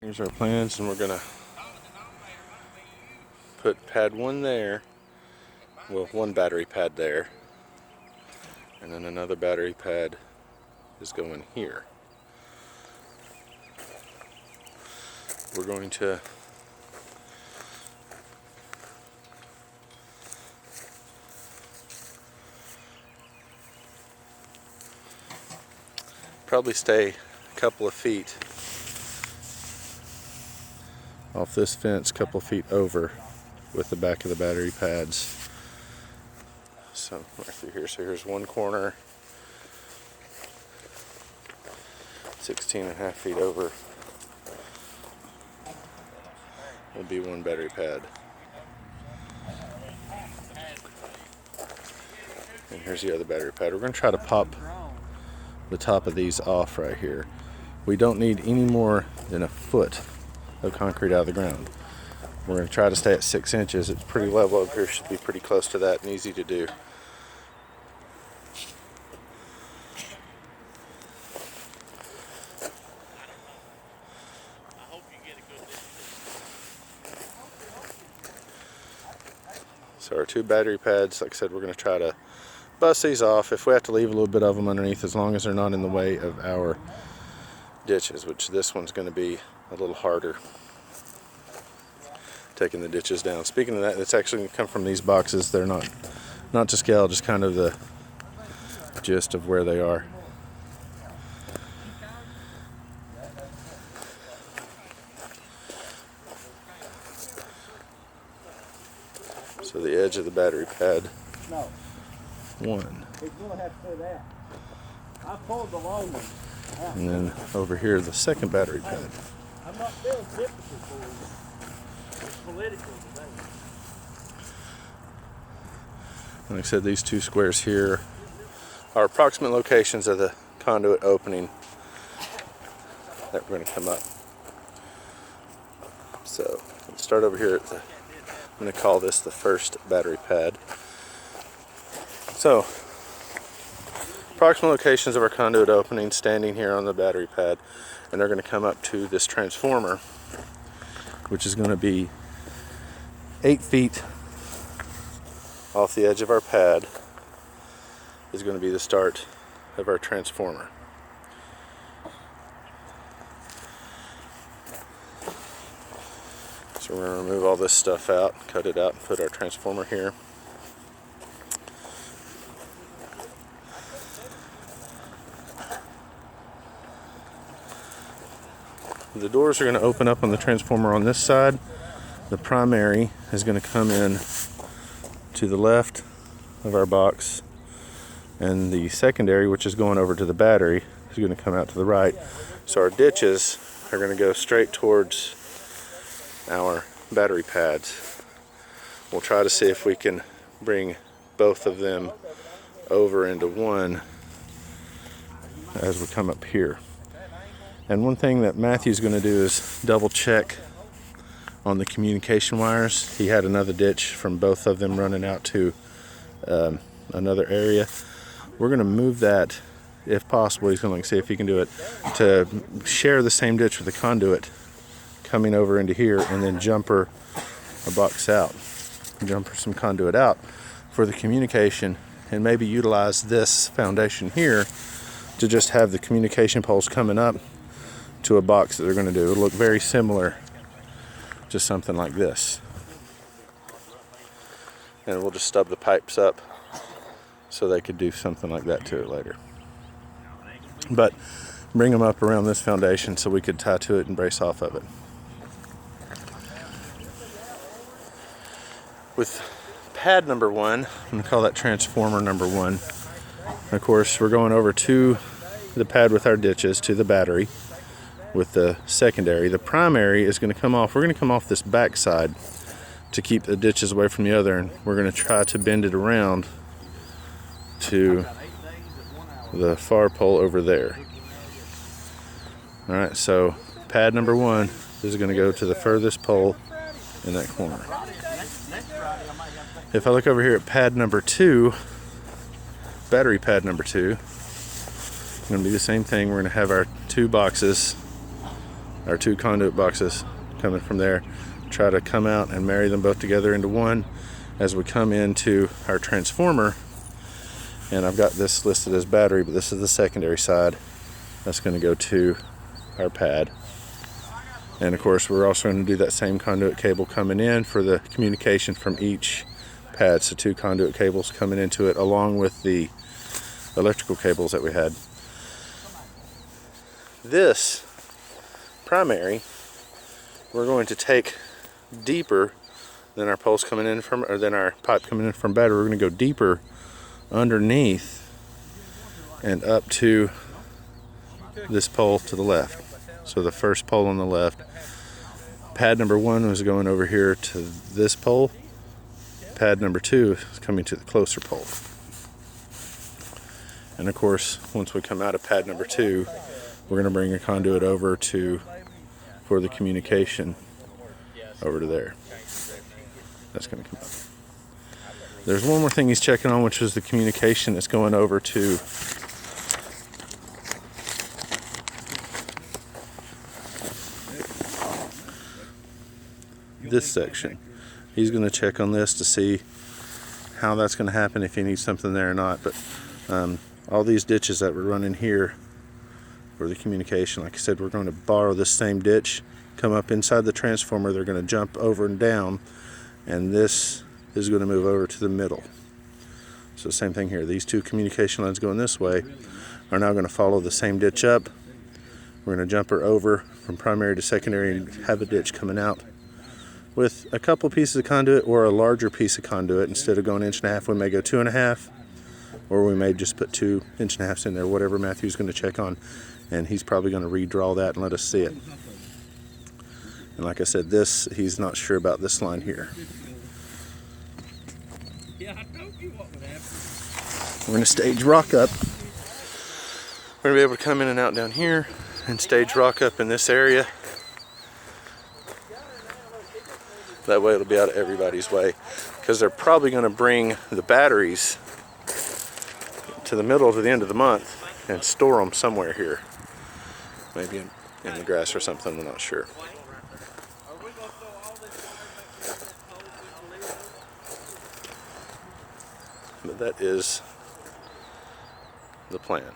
Here's our plans, and we're gonna put pad 1 there, well, 1 battery pad there, and then another battery pad is going here. We're going to probably stay a couple of feet off this fence, a couple of feet over with the back of the battery pads. So right through here. So here's one corner, 16.5 feet over will be 1 battery pad. And here's the other battery pad. We're going to try to pop the top of these off right here. We don't need any more than a foot of concrete out of the ground. We're going to try to stay at 6 inches. It's pretty level over here, should be pretty close to that and easy to do. So our 2 battery pads, like I said, we're going to try to bust these off. If we have to leave a little bit of them underneath, as long as they're not in the way of our ditches, which this one's going to be a little harder, taking the ditches down. Speaking of that, it's actually going to come from these boxes. They're not to scale, just kind of the gist of where they are. So the edge of the battery pad 1. I pulled the long one. And then over here, the second battery pad. I'm not feeling sympathy for you. It's political today. And like I said, these 2 squares here are approximate locations of the conduit opening that we're going to come up. So let's start over here at the, I'm going to call this the first battery pad. So approximate locations of our conduit opening, standing here on the battery pad, and they're going to come up to this transformer, which is going to be 8 feet off the edge of our pad, is going to be the start of our transformer. So we're going to remove all this stuff out, cut it out, and put our transformer here. The doors are going to open up on the transformer on this side. The primary is going to come in to the left of our box, and the secondary, which is going over to the battery, is going to come out to the right. So our ditches are going to go straight towards our battery pads. We'll try to see if we can bring both of them over into one as we come up here. And one thing that Matthew's going to do is double check on the communication wires. He had another ditch from both of them running out to another area. We're going to move that if possible. He's going to see if he can do it to share the same ditch with the conduit coming over into here, and then jumper a box out, jumper some conduit out for the communication, and maybe utilize this foundation here to just have the communication poles coming up to a box that they're going to do. It'll look very similar to something like this. And we'll just stub the pipes up so they could do something like that to it later. But bring them up around this foundation so we could tie to it and brace off of it. With pad number 1, I'm going to call that transformer number 1. Of course, we're going over to the pad with our ditches to the battery with the secondary. The primary is going to come off. We're going to come off this back side to keep the ditches away from the other, and we're going to try to bend it around to the far pole over there. All right, so pad number 1 is going to go to the furthest pole in that corner. If I look over here at pad number 2, battery pad number 2, it's going to be the same thing. We're going to have our 2 boxes our 2 conduit boxes coming from there. Try to come out and marry them both together into one as we come into our transformer. And I've got this listed as battery, but this is the secondary side. That's going to go to our pad. And of course, we're also going to do that same conduit cable coming in for the communication from each pad. So 2 conduit cables coming into it along with the electrical cables that we had. This primary, we're going to take deeper than our poles coming in from, or than our pipe coming in from battery. We're going to go deeper underneath and up to this pole to the left. So the first pole on the left, pad number 1 was going over here to this pole. Pad number 2 is coming to the closer pole. And of course, once we come out of pad number 2, we're going to bring a conduit over for the communication over to there. That's going to come up. There's one more thing he's checking on, which is the communication that's going over to this section. He's going to check on this to see how that's going to happen, if he needs something there or not. But all these ditches that we're running here for the communication, like I said, we're going to borrow this same ditch, come up inside the transformer. They're going to jump over and down, and this is going to move over to the middle. So same thing here. These 2 communication lines going this way are now going to follow the same ditch up. We're going to jump her over from primary to secondary and have a ditch coming out with a couple pieces of conduit or a larger piece of conduit. Instead of going 1.5 inches, we may go 2.5 inches, or we may just put 2 1.5 inches in there, whatever Matthew's going to check on. And he's probably going to redraw that and let us see it. And like I said, this, he's not sure about this line here. We're going to stage rock up. We're going to be able to come in and out down here and stage rock up in this area. That way it'll be out of everybody's way, because they're probably going to bring the batteries to the middle to the end of the month and store them somewhere here. Maybe in the grass or something, I'm not sure. But that is the plan.